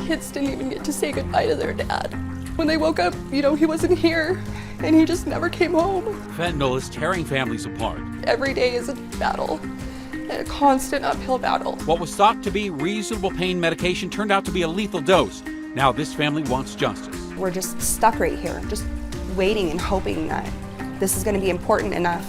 kids didn't even get to say goodbye to their dad. When they woke up, he wasn't here, and he just never came home. Fentanyl is tearing families apart. Every day is a battle, and a constant uphill battle. What was thought to be reasonable pain medication turned out to be a lethal dose. Now this family wants justice. We're just stuck right here, just waiting and hoping that this is going to be important enough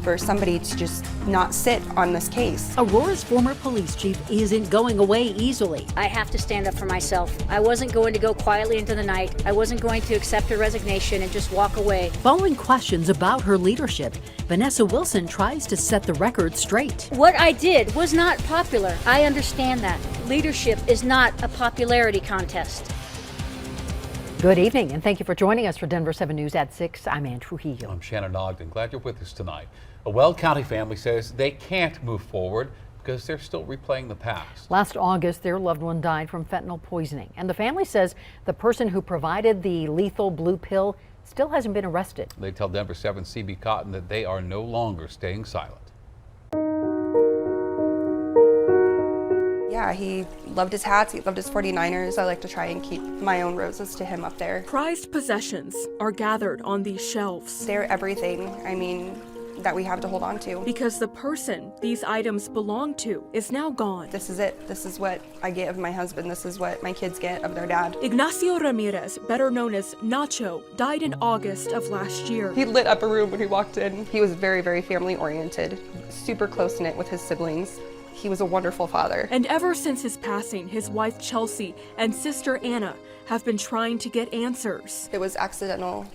for somebody to just not sit on this case. Aurora's former police chief isn't going away easily. I have to stand up for myself. I wasn't going to go quietly into the night. I wasn't going to accept her resignation and just walk away. Following questions about her leadership, Vanessa Wilson tries to set the record straight. What I did was not popular. I understand that. Leadership is not a popularity contest. Good evening, and thank you for joining us for Denver 7 News at 6. I'm Ann Trujillo. I'm Shannon Ogden. Glad you're with us tonight. A Weld County family says they can't move forward because they're still replaying the past. Last August, their loved one died from fentanyl poisoning, and the family says the person who provided the lethal blue pill still hasn't been arrested. They tell Denver 7 CB Cotton that they are no longer staying silent. Yeah, he loved his hats, he loved his 49ers. I like to try and keep my own roses to him up there. Prized possessions are gathered on these shelves. They're everything, that we have to hold on to. Because the person these items belong to is now gone. This is it. This is what I get of my husband. This is what my kids get of their dad. Ignacio Ramirez, better known as Nacho, died in August of last year. He lit up a room when he walked in. He was very, very family oriented, super close-knit with his siblings. He was a wonderful father. And ever since his passing, his wife Chelsea and sister Anna have been trying to get answers. It was accidental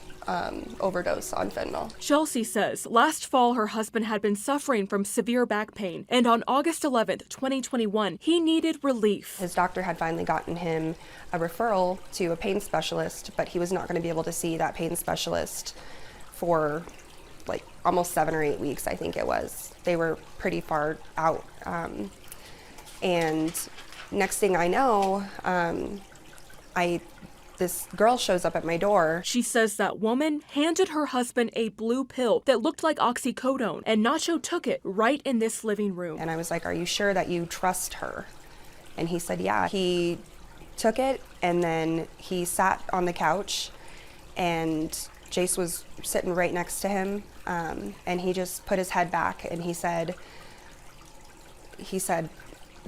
overdose on fentanyl. Chelsea says last fall her husband had been suffering from severe back pain, and on August 11th, 2021, he needed relief. His doctor had finally gotten him a referral to a pain specialist, but he was not going to be able to see that pain specialist for like almost 7 or 8 weeks, I think it was. They were pretty far out. And next thing I know, this girl shows up at my door. She says that woman handed her husband a blue pill that looked like oxycodone, and Nacho took it right in this living room. And I was like, "Are you sure that you trust her?" And he said, yeah. He took it, and then he sat on the couch, and Jace was sitting right next to him, and he just put his head back, and he said,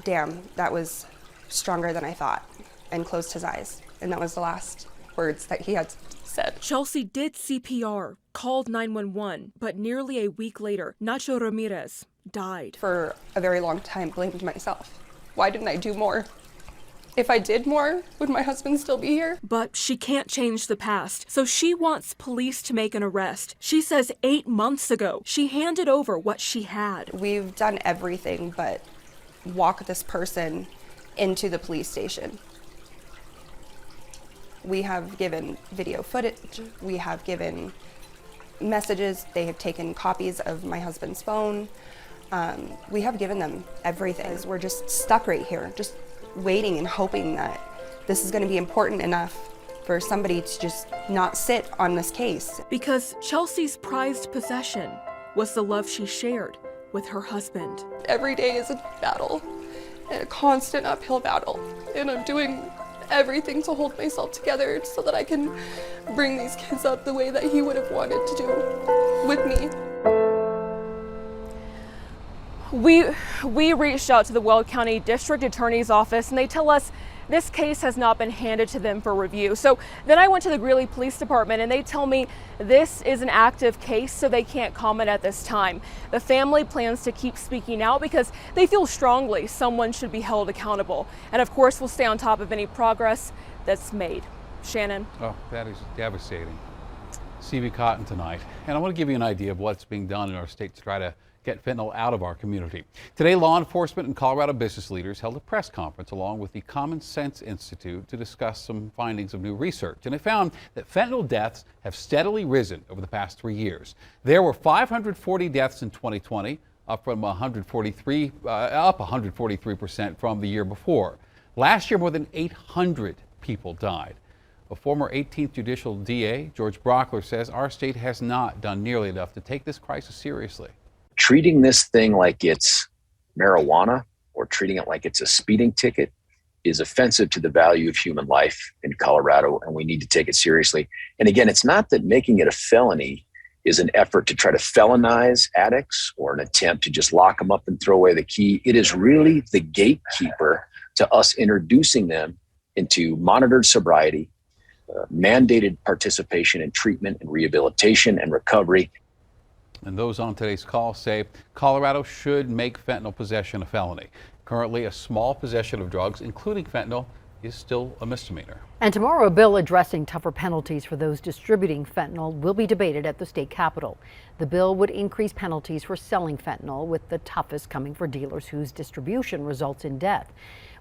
"Damn, that was stronger than I thought," and closed his eyes. And that was the last words that he had said. Chelsea did CPR, called 911, but nearly a week later, Nacho Ramirez died. For a very long time, blamed myself. Why didn't I do more? If I did more, would my husband still be here? But she can't change the past, so she wants police to make an arrest. She says 8 months ago, she handed over what she had. We've done everything but walk this person into the police station. We have given video footage, we have given messages, they have taken copies of my husband's phone. We have given them everything. We're just stuck right here, just waiting and hoping that this is going to be important enough for somebody to just not sit on this case. Because Chelsea's prized possession was the love she shared with her husband. Every day is a battle, and a constant uphill battle, and I'm doing everything to hold myself together so that I can bring these kids up the way that he would have wanted to do with me. We reached out to the Weld County District Attorney's Office, and they tell us this case has not been handed to them for review. So then I went to the Greeley Police Department, and they tell me this is an active case, so they can't comment at this time. The family plans to keep speaking out because they feel strongly someone should be held accountable. And of course, we'll stay on top of any progress that's made. Shannon. Oh, that is devastating. CB Cotton tonight. And I want to give you an idea of what's being done in our state to try to get fentanyl out of our community. Today, law enforcement and Colorado business leaders held a press conference along with the Common Sense Institute to discuss some findings of new research. And it found that fentanyl deaths have steadily risen over the past 3 years. There were 540 deaths in 2020, up 143% from the year before. Last year, more than 800 people died. A former 18th Judicial DA, George Brockler, says our state has not done nearly enough to take this crisis seriously. Treating this thing like it's marijuana or treating it like it's a speeding ticket is offensive to the value of human life in Colorado, and we need to take it seriously. And again, it's not that making it a felony is an effort to try to felonize addicts or an attempt to just lock them up and throw away the key. It is really the gatekeeper to us introducing them into monitored sobriety, mandated participation in treatment and rehabilitation and recovery. And those on today's call say Colorado should make fentanyl possession a felony. Currently, a small possession of drugs, including fentanyl, is still a misdemeanor. And tomorrow, a bill addressing tougher penalties for those distributing fentanyl will be debated at the state capitol. The bill would increase penalties for selling fentanyl, with the toughest coming for dealers whose distribution results in death.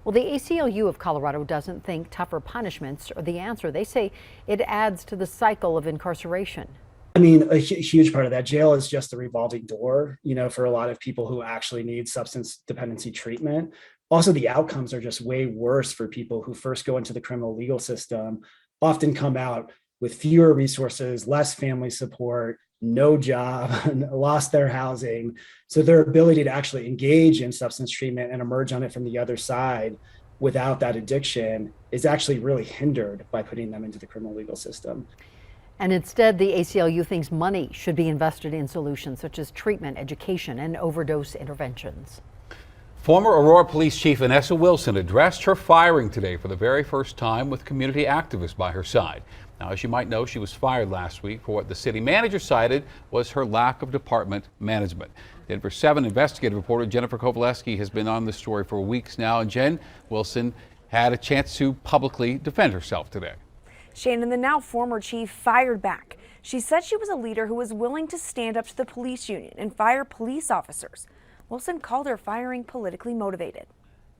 Well, the ACLU of Colorado doesn't think tougher punishments are the answer. They say it adds to the cycle of incarceration. I mean, a huge part of that. Jail is just a revolving door, for a lot of people who actually need substance dependency treatment. Also, the outcomes are just way worse for people who first go into the criminal legal system, often come out with fewer resources, less family support, no job, lost their housing. So their ability to actually engage in substance treatment and emerge on it from the other side without that addiction is actually really hindered by putting them into the criminal legal system. And instead, the ACLU thinks money should be invested in solutions such as treatment, education, and overdose interventions. Former Aurora Police Chief Vanessa Wilson addressed her firing today for the very first time with community activists by her side. Now, as you might know, she was fired last week for what the city manager cited was her lack of department management. Denver 7 investigative reporter Jennifer Kovaleski has been on this story for weeks now. And Jen, Wilson had a chance to publicly defend herself today. Shannon, the now former chief, fired back. She said she was a leader who was willing to stand up to the police union and fire police officers. Wilson called her firing politically motivated.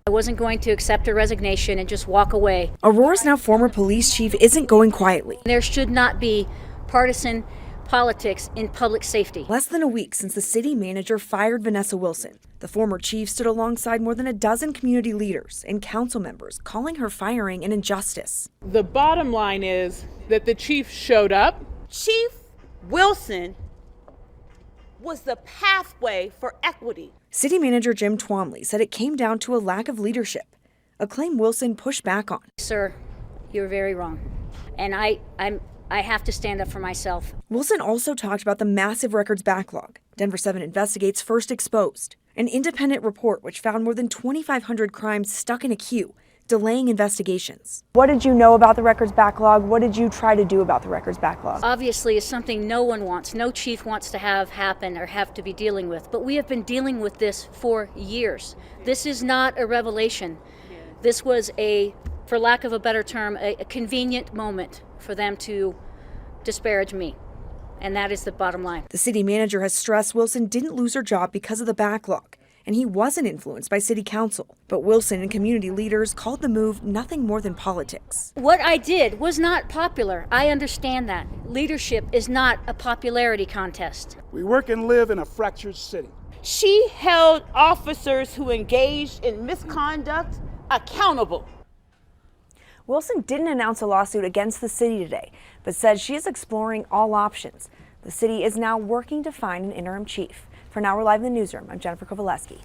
I wasn't going to accept a resignation and just walk away. Aurora's now former police chief isn't going quietly. There should not be partisan politics in public safety. Less than a week since the city manager fired Vanessa Wilson, the former chief stood alongside more than a dozen community leaders and council members, calling her firing an injustice. The bottom line is that the chief showed up. Chief Wilson was the pathway for equity. City manager Jim Twomley said it came down to a lack of leadership, a claim Wilson pushed back on. Sir, you're very wrong. And I have to stand up for myself. Wilson also talked about the massive records backlog Denver 7 investigates first exposed, an independent report which found more than 2,500 crimes stuck in a queue, delaying investigations. What did you know about the records backlog? What did you try to do about the records backlog? Obviously, it's something no one wants, no chief wants to have happen or have to be dealing with, but we have been dealing with this for years. This is not a revelation. This was for lack of a better term, a convenient moment for them to disparage me. And that is the bottom line. The city manager has stressed Wilson didn't lose her job because of the backlog, and he wasn't influenced by city council. But Wilson and community leaders called the move nothing more than politics. What I did was not popular. I understand that. Leadership is not a popularity contest. We work and live in a fractured city. She held officers who engaged in misconduct accountable. Wilson didn't announce a lawsuit against the city today, but said she is exploring all options. The city is now working to find an interim chief. For now, we're live in the newsroom. I'm Jennifer Kovaleski.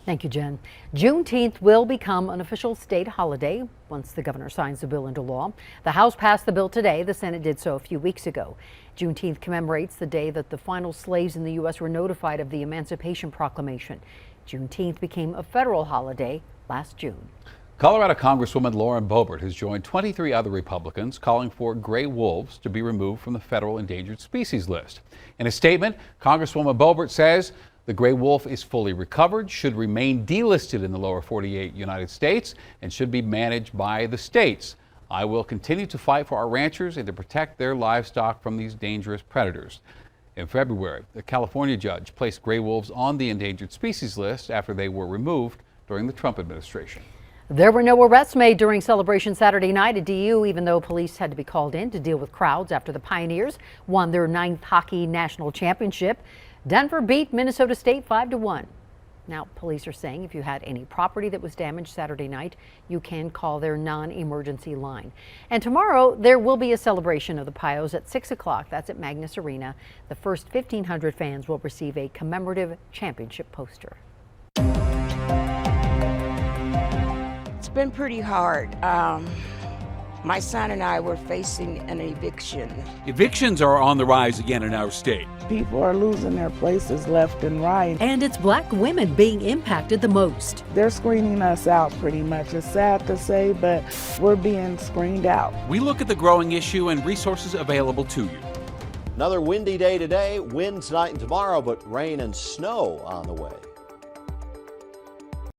Thank you, Jen. Juneteenth will become an official state holiday once the governor signs the bill into law. The House passed the bill today. The Senate did so a few weeks ago. Juneteenth commemorates the day that the final slaves in the U.S. were notified of the Emancipation Proclamation. Juneteenth became a federal holiday last June. Colorado Congresswoman Lauren Boebert has joined 23 other Republicans calling for gray wolves to be removed from the federal endangered species list. In a statement, Congresswoman Boebert says the gray wolf is fully recovered, should remain delisted in the lower 48 United States, and should be managed by the states. I will continue to fight for our ranchers and to protect their livestock from these dangerous predators. In February, a California judge placed gray wolves on the endangered species list after they were removed during the Trump administration. There were no arrests made during Celebration Saturday night at DU, even though police had to be called in to deal with crowds after the Pioneers won their 9th hockey national championship. Denver beat Minnesota State 5-1. Now, police are saying if you had any property that was damaged Saturday night, you can call their non-emergency line. And tomorrow, there will be a celebration of the Pios at 6 o'clock. That's at Magnus Arena. The first 1,500 fans will receive a commemorative championship poster. been pretty hard. My son and I were facing an eviction. Evictions are on the rise again in our state. People are losing their places left and right. And it's black women being impacted the most. They're screening us out pretty much. It's sad to say, but we're being screened out. We look at the growing issue and resources available to you. Another windy day today, wind tonight and tomorrow, but rain and snow on the way.